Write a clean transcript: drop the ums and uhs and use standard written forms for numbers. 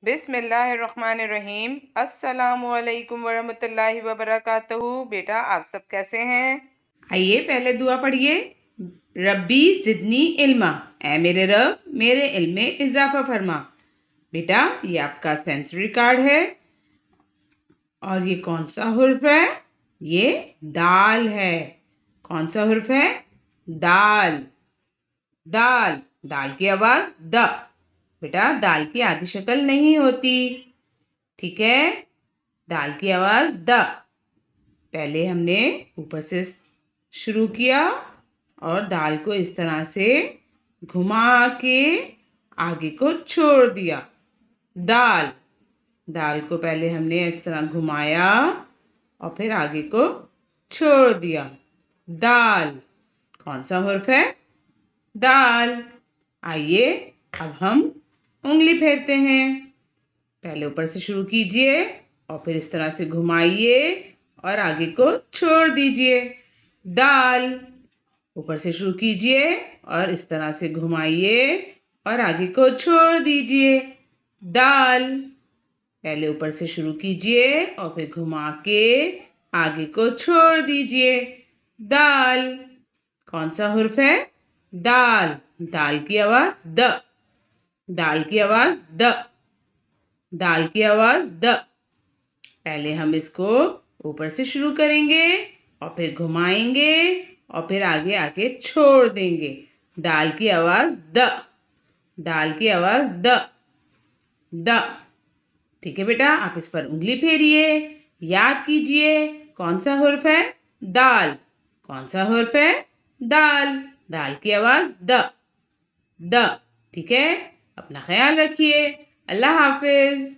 बिस्मिल्लाहिर्रहमानिर्रहीम। अस्सलामुअलैकुम वरहमतुल्लाहि वबरकातुहू। बेटा आप सब कैसे हैं? आइए पहले दुआ पढ़िए। रब्बी ज़िदनी इल्मा, ऐ मेरे रब मेरे इल्म में इजाफा फरमा। बेटा ये आपका सेंसरी कार्ड है और ये कौन सा हुर्फ है? ये दाल है। कौन सा हुर्फ है? दाल। दाल दाल की आवाज द। बेटा दाल की आधी शक्ल नहीं होती, ठीक है? दाल की आवाज द। पहले हमने ऊपर से शुरू किया और दाल को इस तरह से घुमा के आगे को छोड़ दिया। दाल दाल को पहले हमने इस तरह घुमाया और फिर आगे को छोड़ दिया। दाल कौन सा हुर्फ है? दाल। आइए अब हम उंगली फेरते हैं। पहले ऊपर से शुरू कीजिए और फिर इस तरह से घुमाइए और आगे को छोड़ दीजिए। दाल। ऊपर से शुरू कीजिए और इस तरह से घुमाइए और आगे को छोड़ दीजिए। दाल। पहले ऊपर से शुरू कीजिए और फिर घुमा के आगे को छोड़ दीजिए। दाल। कौन सा हुर्फ है? दाल। दाल की आवाज द। दाल की आवाज द। दाल की आवाज द। पहले हम इसको ऊपर से शुरू करेंगे और फिर घुमाएंगे और फिर आगे आके छोड़ देंगे। दाल की आवाज द। दाल की आवाज द। द। ठीक है बेटा, आप इस पर उंगली फेरिए। याद कीजिए कौन सा हुर्फ है? दाल। कौन सा हुर्फ है? दाल। दाल की आवाज द। द। ठीक है, अपना ख्याल रखिए। अल्लाह हाफिज।